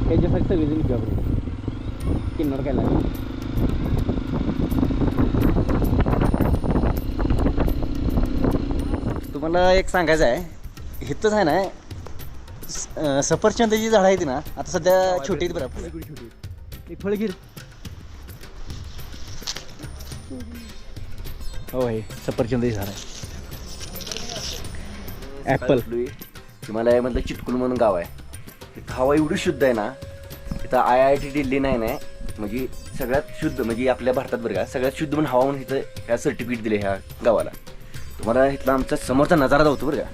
त्याच्यासाठी सगळेजण घेऊ आपण किन्नर काय लागेल. तुम्हाला एक सांगायचं आहे, इथंच आहे ना सफरचंदाची झाडं आहेत ना, आता सध्या छोटी आहेत बरं, छोटी छोटी एक फळगीर. हो आहे सफरचंदाची झाड आहे. ॲपल तुम्हाला यामधलं चिटकुल म्हणून गाव आहे. इथं हवा एवढी शुद्ध आहे ना, इथं IIT दिल्ली नाही ना, म्हणजे सगळ्यात शुद्ध, म्हणजे आपल्या भारतात बरं का सगळ्यात शुद्ध म्हणून हवा म्हणून इथं ह्या सर्टिफिकेट दिले ह्या गावाला. तुम्हाला इथला आमचा समोरचा नजारा दावतो बरं का,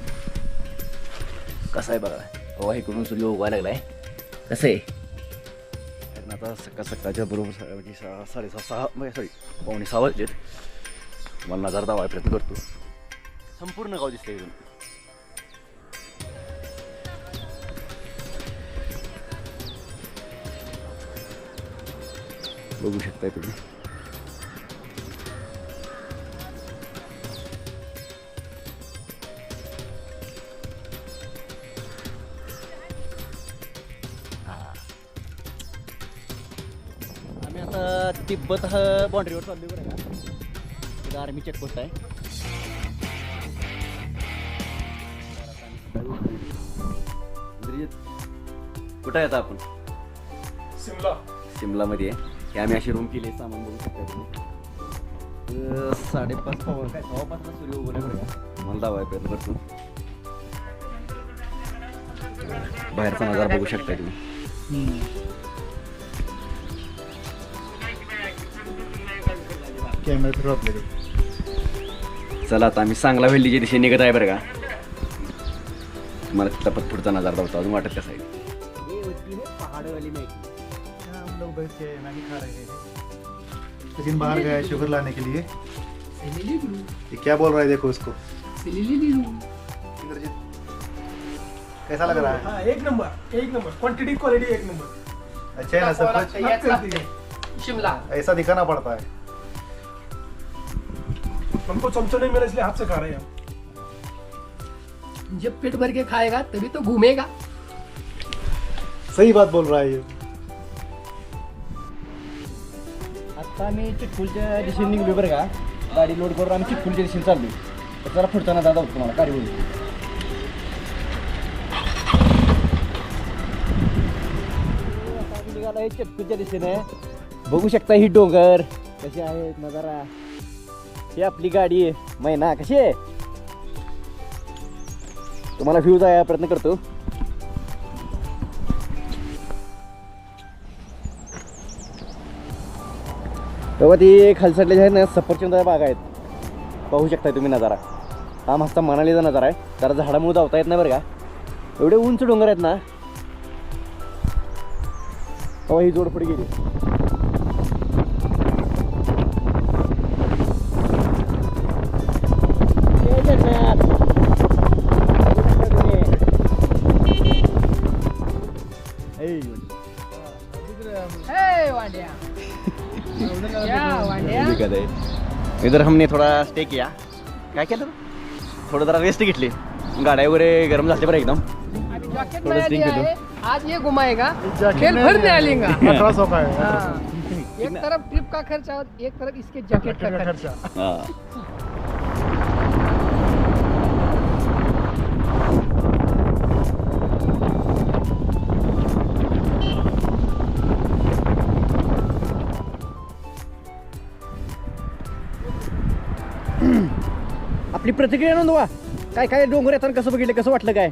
कसा आहे बघा. हवा इकडून सूर्य उगवायला लागलाय, कसं आहे आता सकाळच्या बरोबर म्हणजे 6:30 म्हणजे सॉरी 5:45 वाजलेत. तुम्हाला नजारा दावायचा प्रयत्न करतो. संपूर्ण गाव दिसतंय इथून. बघू शकताय तुम्ही. आम्ही आता तिब्बत बाँड्रीवर चाललो बरं का. तिथं आर्मी चेकपोस्ट आहे. कुठं आहे आता आपण? शिमलामध्ये आहे. हे आम्ही अशी रूम केली, सामान बघू शकता तुम्ही. 5:30 काय 5:15 सूर्य उगवला बरं का. मला दावाय प्रयत्न करतो. बाहेरचा नजारा बघू शकता तुम्ही. कॅमेरा फिरव आपल्याकडे. चला आता आम्ही सांगला व्हॅलीच्या दिशेने निघत आहे बरं का. मला तिथला पुढचा नजारा दावतो. अजून वाटत कसं आहे. पहाड़ वाली में हम लोग बैठ के मैगी खा रहे हैं, लेकिन बाहर गया है शुगर लाने के लिए. ये क्या बोल रहा है, देखो इसको. इंद्रजीत कैसा लग रहा है? हाँ, एक नंबर क्वांटिटी क्वालिटी एक नंबर. अच्छा है ना सब कुछ. शिमला ऐसा दिखाना पड़ता है. हमको चमचा नहीं मिला इसलिए हाथ से खा रहे हैं हम. जब पेट भर के खाएगा तभी तो घूमेगा. सही बात बोल रहा है ये. आता आम्ही चिटकुलच्या दिशेने निघलो बरं का. गाडी लोड करून आम्ही चिटकुलच्या दिशेने चाललो. तर जरा पुढचा नजारा दाखवतो तुम्हाला गाडी बोलू. आता आम्ही निघालो आहे चिटकुलच्या दिशेने. बघू शकता ही डोंगर कशी आहेत, नजारा. ही आपली गाडी आहे मैना. कशी आहे तुम्हाला व्ह्यू जायचा प्रयत्न करतो. तेव्हा ती खालसाडले जे आहेत ना सफरचंद बाग आहेत. पाहू शकताय तुम्ही नजारा. हा मस्त मनालीचा नजारा आहे. जरा झाडामुळे धावता येत नाही बरं का. एवढे उंच डोंगर आहेत ना. तेव्हा ही जोड पुढे गेली. इधर हमने थोड़ा स्टे किया. काय केलं थोडं जरा रेस्ट घेतली. गाड्या वगैरे गरम झाल्या बरं एकदम. जैकेट थोड़ा नया स्टिंग लिया दे दो. है, आज ये घुमाएगा, जैकेट खेल नया भर लिया नया है. लेगा. 1800 का है. हाँ, एक तरफ ट्रिप का खर्चा और एक तरफ इसके जैकेट का खर्चा. हा. आपली प्रतिक्रिया नोंदवा. काय काय डोंगर येताना कसं बघितलं, कसं वाटलं काय.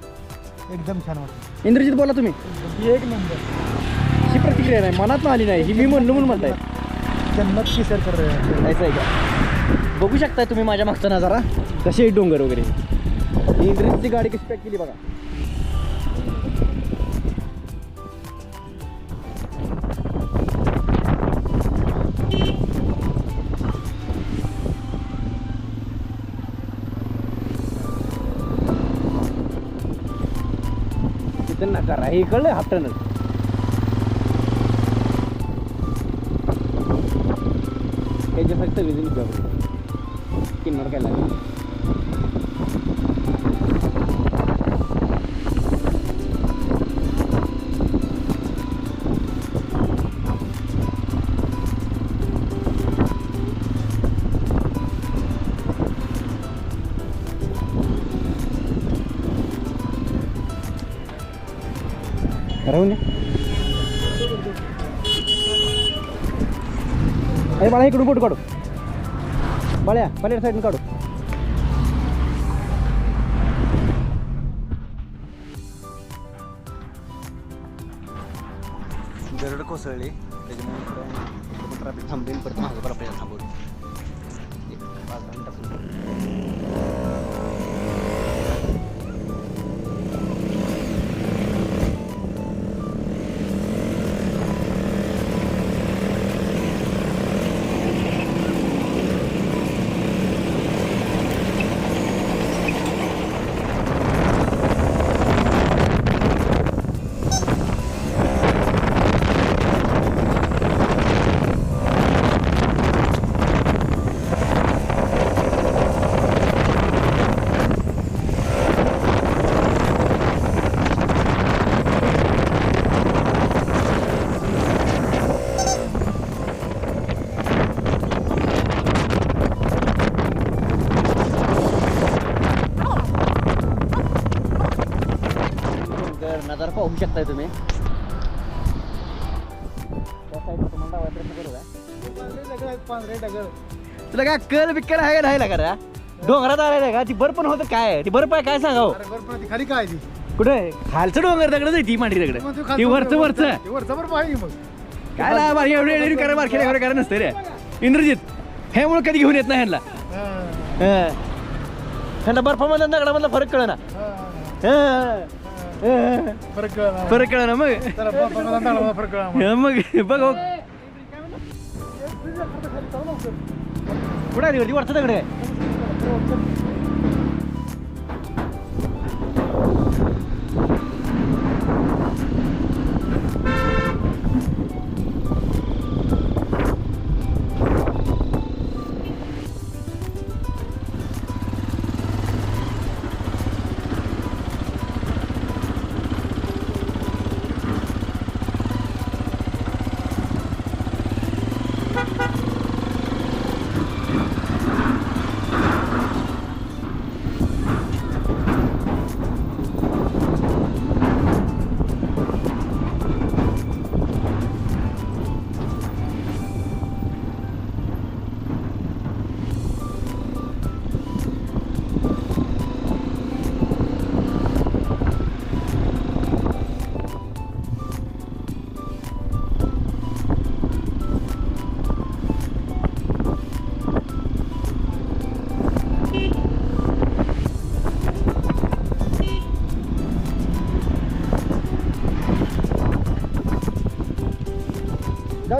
एकदम छान वाटतं. इंद्रजित बोला तुम्ही. एक नंबर. ही प्रतिक्रिया नाही, मनात आली नाही. ही मी म्हणलो म्हणून म्हणताय. जन्नत की सैर कर रहे हैं. ऐसा आहे का. बघू शकताय तुम्ही माझ्या मागचा नजारा. कसे डोंगर वगैरे. इंद्रजितची गाडी कशी पॅक केली बघा. तिथं नकार आहे. कळलं हापटन. त्याच्यासाठी सगळेजण विचारतो किन्नर काय लागेल. राहून दे. अरे बाळा इकडून फोटो काढू. बाळ्या पलीकडे साईडून काढू. दरड कोसळली त्याच्यामुळे ट्रॅफिक थांबली परत मागं पण आपल्याला थांबवली. 5-10 मिनिटात नजारा पाहू शकताय तुम्ही. त्या साईडला तुम्हाला डावा प्रयत्न करू का? तुला काय कल बिक्कल आहे का नाही का? डोंगरात आलाय का? ती बर्फ पण होतं काय? ती बर्फ आहे काय सांगावं? खाली काय ती कुठे खालचं डोंगर दगड ती मांडली दगड ती वरचं बर्फ आहे मग काय ना बारकी एवढी करा बारखेला करा नसते रे. इंद्रजित ह्यामुळे कधी घेऊन येत नाही ह्यांना. ह्यांना बर्फामधला दगडामधला फरक कळ ना. फरक कळ ना मग. मग बघ कुठे आहे ती वरचं दगड आहे.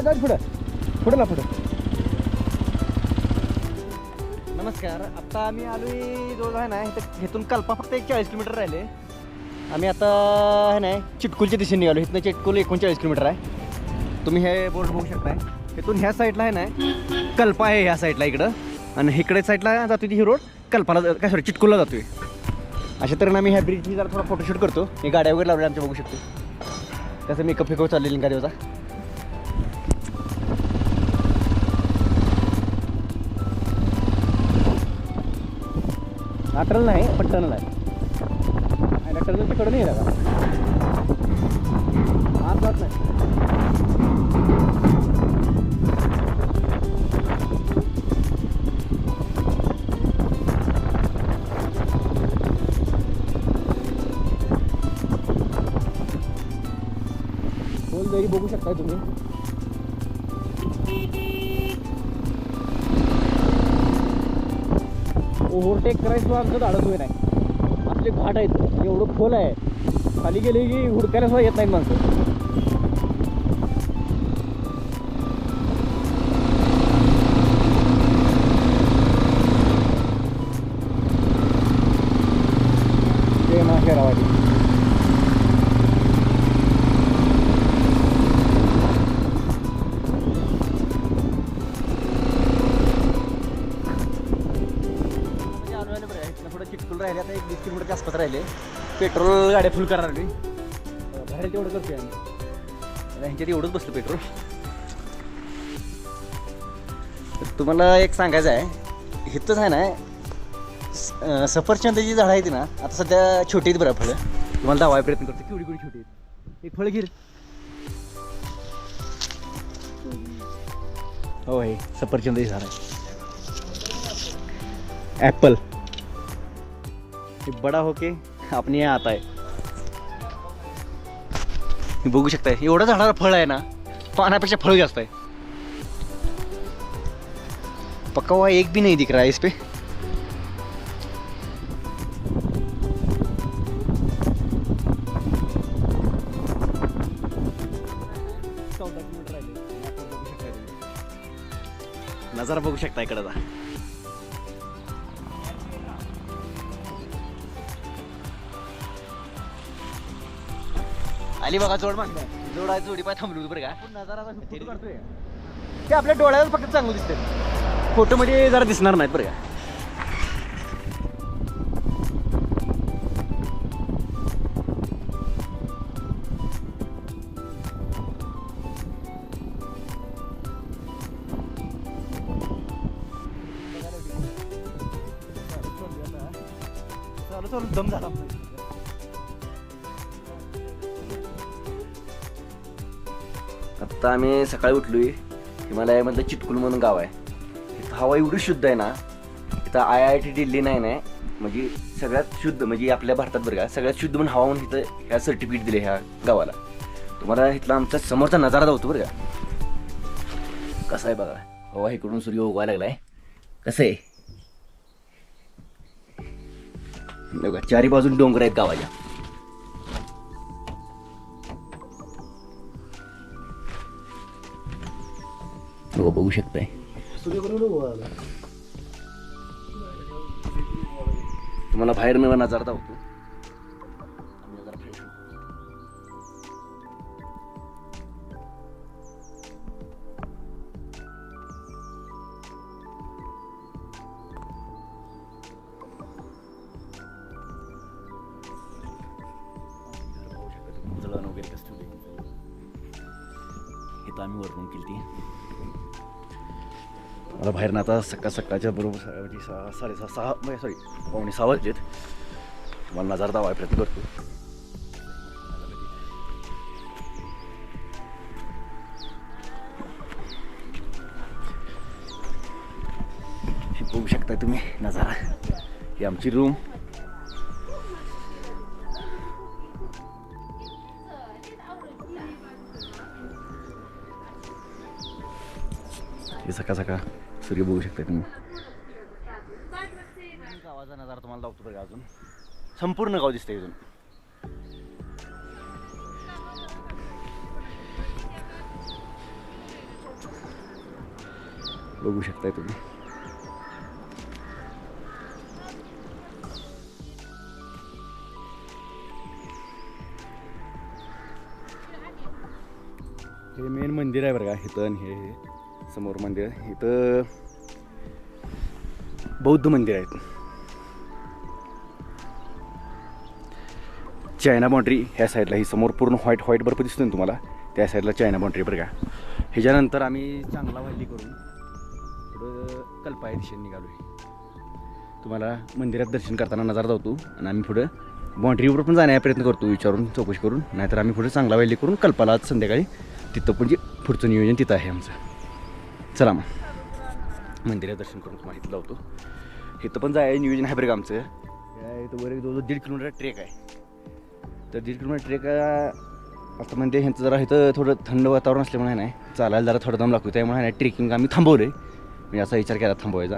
जाऊ पुढं ना पुढं. नमस्कार. आता आम्ही आलोय जवळ आहे ना इथं इथून कल्पा फक्त 40 किलोमीटर राहिले. आम्ही आता आहे ना चिटकुलच्या दिशेने निघालो. इथनं चिटकुल 39 किलोमीटर आहे. तुम्ही हे बोर्ड बघू शकताय. इथून ह्या साईडला आहे ना कल्पा आहे ह्या साईडला इकडं आणि इकडे साईडला जातो ती ही रोड कल्पाला काय सॉरी चिटकुलला जातोय. अशा तऱ्हेने आम्ही ह्या ब्रिजची जरा थोडा फोटोशूट करतो. हे गाड्या वगैरे लावल्या आमच्या बघू शकतो कसं मेकअप फेकअप चाललेली गाडीवरचा. टर्नल नाही पण टर्नल आहे. टर्नल तिकडं नाही का आत जात नाही. गोलदरी बघू शकता तुम्ही. ओव्हरटेक करायचं आमचं धाडस होई नाही. आपले घाट आहेत एवढं खोल आहे. खाली गेले की हुडकायला सुद्धा येत नाहीत माणसं. ते माथेरावाडी चिटकून राहिले. आता 20 किलोमीटरच्या आसपास राहिले. पेट्रोल गाड्या फुल करणार आली. बाहेर तेवढं करतोय आम्ही. ह्यांच्यात एवढंच बसलं पेट्रोल. तर तुम्हाला एक सांगायचं आहे इथंच आहे ना सफरचंदाची झाडं आहेत ना आता सध्या छोटी आहेत बरं फळं. तुम्हाला दावायला प्रयत्न करतो केवढी छोटी आहेत. एक फळ घे. हो हे सफरचंद झाड आहे. एप्पल बड़ा होके अपने यहाँ आता है. बघू शकताय एवढं झाडाला फळ आहे ना, पानापेक्षा फळ जास्त आहे. पक्का हुआ एक भी नहीं दिख रहा है इस पे. नजारा बघू शकता इकडचा. आली बघा जोड मागताय. जोड जोडी पाय थांबली होती बरं का. नजारा फोटो काढतोय ते आपल्या डोळ्यावर फक्त चांगलं दिसतंय, फोटोमध्ये जरा दिसणार नाहीत बरं का. चालू दम झाला. आत्ता आम्ही सकाळी उठलोय. हिमालयामधलं चिटकुल म्हणून गाव आहे. इथं हवा एवढी शुद्ध आहे ना, इथं IIT दिल्ली नाही म्हणजे सगळ्यात शुद्ध म्हणजे आपल्या भारतात बरं का सगळ्यात शुद्ध म्हणून हवा म्हणून इथं ह्या सर्टिफिकेट दिले ह्या गावाला. तुम्हाला इथला आमचा समोरचा नजारा दावतो बरं का. कसा आहे बघा, हवा इकडून सूर्य उगवायला लागलाय. कसं आहे बघा, चारी बाजून डोंगर आहेत गावाच्या. बघू शकताय तुम्हाला बाहेर मी नजारा दावतो. वगैरे कसं इथं आम्ही वरून केली. मला बाहेर ना आता सकाळच्या बरोबर म्हणजे 6:30 म्हणजे सॉरी 5:45 वाजलेत. मला नजारा दावायचा प्रयत्न करतो. हे बघू शकता तुम्ही नजारा. ही आमची रूम. हे सकाळ सूर्य बघू शकता तुम्ही. गावाचा नजारा तुम्हाला दाखवतो बघा. अजून संपूर्ण गाव दिसतंय इथून. बघू शकताय तुम्ही. हे मेन मंदिर आहे बरं का इथं. हे समोर मंदिर इथं बौद्ध मंदिर आहेत. चायना बाउंड्री ह्या साईडला, ही समोर पूर्ण व्हाईट बर्फ दिसतो ना तुम्हाला, त्या साईडला चायना बाउंड्री बरं का. ह्याच्यानंतर आम्ही चांगला वाहिली करून पुढं कल्पाया दिशेने निघालो आहे. तुम्हाला मंदिरात दर्शन करताना नजारा दावतो आणि आम्ही पुढं बाउंड्रीवर पण जाण्याचा प्रयत्न करतो, विचारून चौकशी करून. नाहीतर आम्ही पुढे चांगला वाहिली करून कल्पाला आज संध्याकाळी तिथं म्हणजे पुढचं नियोजन तिथं आहे आमचं. चला मग मंदिरात दर्शन करून तुम्हाला इथं लावतो. इथं पण जायचं नियोजन आहे बरं का आमचं. इथं वर 1.5 किलोमीटर ट्रेक आहे. तर 1.5 किलोमीटर ट्रेक आता म्हणजे ह्यांचं जरा इथं थोडं थंड वातावरण असल्यामुळे नाही चालायला जरा थोडं दम लागतो. त्यामुळे नाही ट्रेकिंग आम्ही थांबवलं आहे. म्हणजे असा विचार केला थांबवायचा.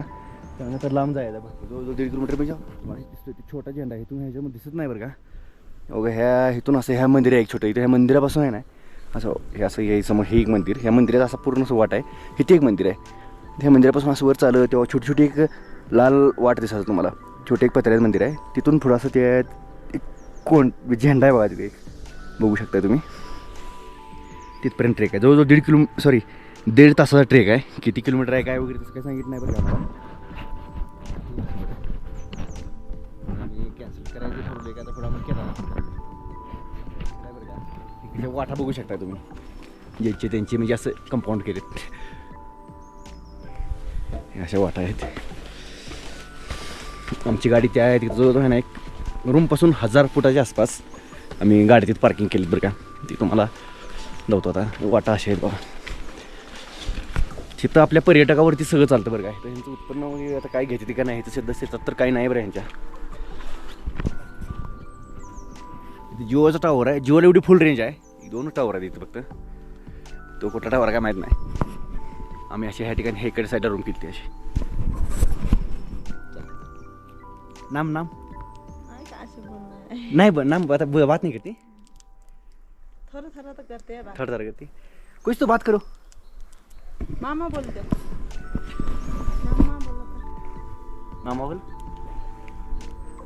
त्यानंतर लांब जायचा बघ. जवळजवळ 1.5 किलोमीटर म्हणजे तुम्हाला दिसतो छोटा झेंडा आहे. तुम्ही ह्याच्यामध्ये दिसत नाही बरं का. अगं ह्या इथून असं ह्या मंदिर आहे एक छोटं. इथं ह्या मंदिरापासून आहे ना असं हे असं हे समोर हे एक मंदिर. ह्या मंदिरात असा पूर्ण असं वाट आहे. इथे एक मंदिर आहे. ह्या मंदिरापासून असं वर चाललं तेव्हा छोटी छोटी एक लाल वाट दिसतं तुम्हाला. छोटे एक पत्र्याचं मंदिर आहे. तिथून पुढं असं ते एक कोण झेंडा आहे बघा तिथे एक. बघू शकता तुम्ही. तिथपर्यंत ट्रेक आहे. जवळजवळ 1.5 तासाचा ट्रेक आहे. किती किलोमीटर आहे काय वगैरे तसं काय सांगितलं नाही बरं का. आणि कॅन्सल करायचं ठरवलं आहे का आता पुढं आपण केला काय बरं का. इकडे वाटा बघू शकता तुम्ही ज्यांचे त्यांचे म्हणजे असं कंपाऊंड केलेत. अशा वाटा आहेत. आमची गाडी त्या तिथं जवळ आहे ना एक रूमपासून 1000 फुटाच्या आसपास आम्ही गाडी तिथं पार्किंग केली बरं का. ती तुम्हाला लावतो आता. वाटा असे आहेत बघा. तिथं आपल्या पर्यटकावरती सगळं चालतं बरं काय. तर ह्यांचं उत्पन्न वगैरे आता काय घेते ते का नाही तर सध्या शेतात तर काही नाही बरं ह्यांच्या. जिओचा टावर आहे. जिओला एवढी फुल रेंज आहे. 2 टावर आहेत इथं फक्त. तो कुठला टावर काय माहीत नाही. आम्ही अशी ह्या ठिकाणी हेकडे साईडला रूम केली अशी. नाम नाम नहीं नाम बता. बात नहीं करती. थोड़ा थोड़ा तो करते हैं बात. थोड़ा थोड़ा करती. कुछ तो बात करो. मामा बोलते. मामा बोलो. मामा बोल.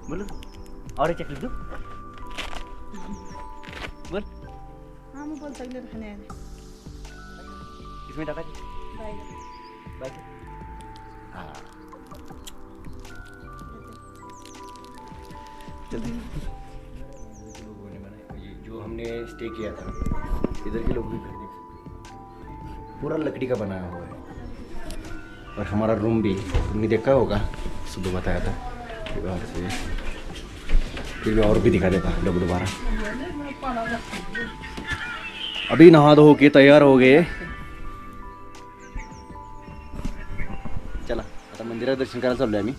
बोलो. और एक चॉकलेट दो. बोल. मामा बोल सकते खाने. इसमें डाटा. बाय. बाय. हाँ. चलते. जो हमने स्टे किया था इधर के लोग भी घर देख सकते. पूरा लकड़ी का बनाया हुआ है. और हमारा रूम भी तुमने देखा होगा. सुबह बताया था. फिर भी और भी दिखा देता लोग दोबारा. अभी नहा धो के तैयार हो गए. चला आता मंदिरात दर्शन करायला चाललोय आम्ही.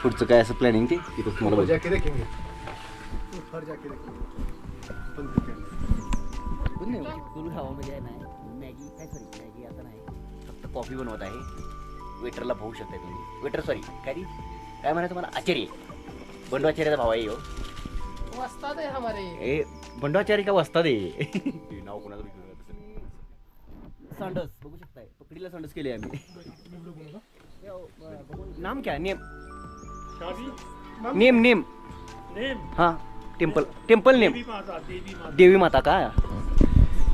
पुढचं काय असं प्लॅनिंग ते तिथं तुम्हाला बघू. जाके देखेंगे. ऊपर जाके देखेंगे. मॅगी आता नाही. फक्त कॉफी बनवत आहे. वेटरला पाहू शकता तुम्ही. वेटर सॉरी काय म्हणायचं मला. आचार्य बंडवाचार्याचा भाव आहे. वस्ताद है हमारे. ए बंडवाचार्य का वस्ताद आहे. नाव कोणाचं सांडस बघू शकताय. पकडीला सांडस केले आम्ही. नाम क्या नेम. Name name. हाँ टेम्पल नेम. देवी माता का.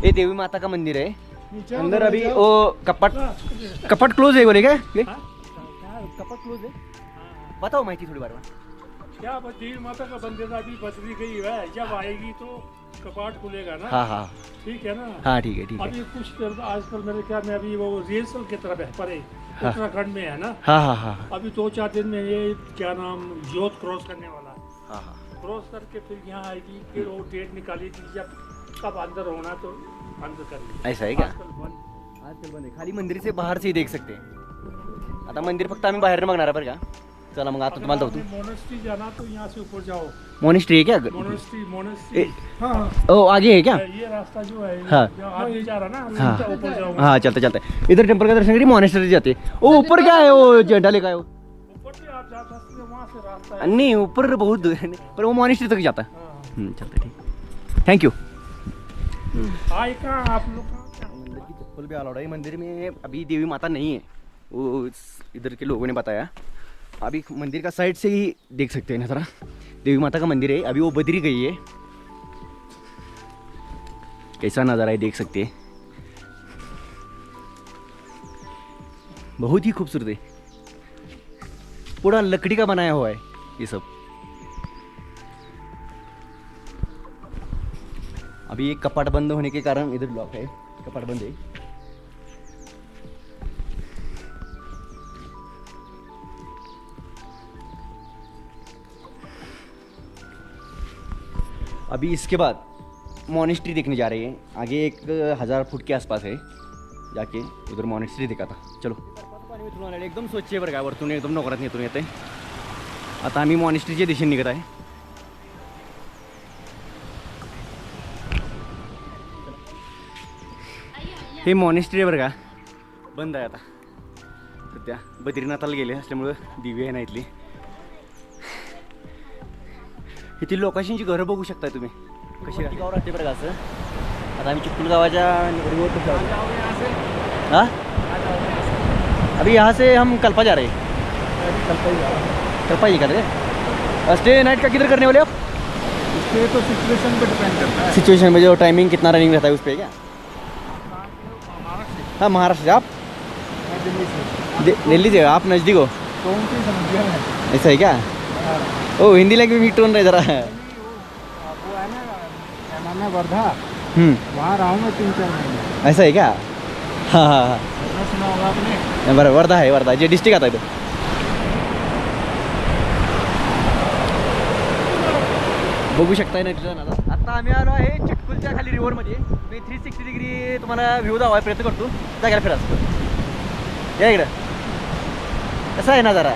ये देवी माता का मंदिर है. अंदर अभी वो कपट क्लोज है बोले क्या. कपट क्लोज है. बताओ माहिती थोड़ी बार. क्या देवी माता का मंदिर अभी बदली गई है. जब आएगी तो कपाट खुलेगा ना. हाँ हाँ ठीक है ना. हाँ ठीक है ठीक है. अभी कुछ देर आजकल मेरे ख्याल में अभी वो रिहर्सल की तरफ पड़े. उत्तराखंड में है ना. हाँ हाँ हाँ अभी 2-4 दिन में ये क्या नाम जोत क्रॉस करने वाला है. हाँ हाँ. क्रॉस करके फिर यहाँ आएगी. फिर वो डेट निकालेगी जब कब अंदर होना तो अंदर करेगी. ऐसा है क्या. आजकल बंद आहे. खाली मंदिर से बाहर से ही देख सकते हैं. आता मंदिर फक्त आम्ही बाहेर बघणार आहे बरं का. चला मग आता तुम्हाला जाऊ. मोनेस्ट्री जाना तो यहाँ से ऊपर जाओ. मोनेस्ट्री है क्या. मोनेस्ट्री हाँ ओ आगे है क्या. ये रास्ता जो है हाँ. जो आगे जा रहा ना हाँ. उससे ऊपर जाओ. हाँ चलते चलते. इधर टेम्पल का दर्शन करिए. मोनेस्ट्री जाते. ओ ऊपर क्या है वो झंडा लेकर आए हो. ऊपर से आप जा सकते हैं. वहाँ से रास्ता है. नहीं ऊपर बहुत दूर है पर वो मोनेस्ट्री तक जाता है. हाँ. चलते ठीक. Thank you. आए कहाँ आप लोग कहाँ. मंदिर की चप्पल भी अलाउड है. मंदिर में अभी देवी माता नहीं है. वो इधर के लोगों ने बताया. अभी मंदिर का साइड से ही देख सकते हैं नज़ारा. देवी माता का मंदिर है. अभी वो बदरी गई है. कैसा नज़ारा है देख सकते हैं. बहुत ही खूबसूरत है. पूरा लकड़ी का बनाया हुआ है ये सब. अभी एक कपाट बंद होने के कारण इधर लॉक है. कपाट बंद है. अभी इसके बाद मोनेस्ट्री देखने जा रहे हैं. आगे 1000 फुट के आसपास है. जाके उधर मोनेस्ट्री देखा था. चलो. पाणी उतरून आलेलं एकदम स्वच्छ आहे बरं का. वरतून एकदम नोकरात येतून येते. आता आम्ही मोनेस्ट्रीच्या दिशेने निघत आहे. हे मोनेस्ट्री आहे बरं का. बंद आहे आता सध्या. बद्रीनाथाला गेले असल्यामुळं दिव्य आहे ना इथली. इथली लोकांची घरं बघू शकता तुम्ही कशी गाव राहते बरं का. असं आता आम्ही चिपकुल गावाच्या रिमोट. हाँ अभी यहाँ से हम कल्पा जा रहे हैं. कल्पा ही कर रहे. स्टे नाइट का किधर करने वाले आप. इसके तो सिचुएशन पे डिपेंड करता है. सिचुएशन में जो टाइमिंग कितना रनिंग रहता है उस पर क्या. हाँ महाराष्ट्र से. आप दिल्ली से. दिल्ली से. आप नज़दीक हो. कौन सी समझिए मैं. ऐसा है क्या. ओ हिंदी लैंग्वेज भी टोन रहे ज़रा. वो है ना क्या नाम है वर्धा. वहाँ रहा हूँ मैं 3-4 महीने. ऐसा है क्या. हाँ हाँ हाँ. सुना होगा आपने. बरं वर्धा आहे. वर्धा जे डिस्ट्रिक्ट आता आहे. बघू शकताय ना. आता आम्ही आलो आहे चिटकुल चिटकुलच्या खाली रिव्हरमध्ये मी 360 डिग्री तुम्हाला व्ह्यू दावायचा प्रयत्न करतो जागेला फिरायचं या इकडं कसं आहे ना जरा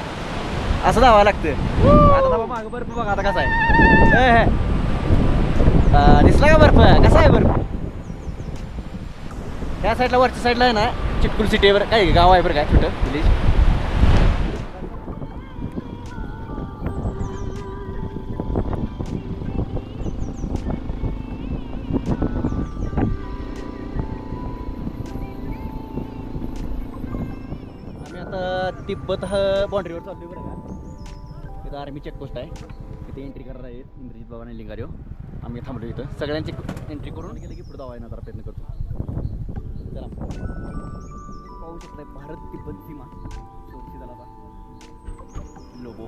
असं धावावं लागतं आता धावा मागं बर्फ बघा आता कसा आहे दिसला का बर्फ कसा आहे बर्फ त्या साईडला वरच्या साईडला आहे ना चिटकुल सिटीवर काय गाव आहे बरं काय छोटं विलेज आम्ही आता तिब्बत बाँड्रीवर चाललोय बरं का तिथं आर्मी चेकपोस्ट आहे तिथे एंट्री करणार आहेत इंद्रजित बाबा आणि लिंगारेव आम्ही थांबलो इथं सगळ्यांची एंट्री करून गेलं की पुढे धावायला जरा प्रयत्न करतो चला पाहू शकताय भारत तिब्बत सीमा सोडची दलाचा लोगो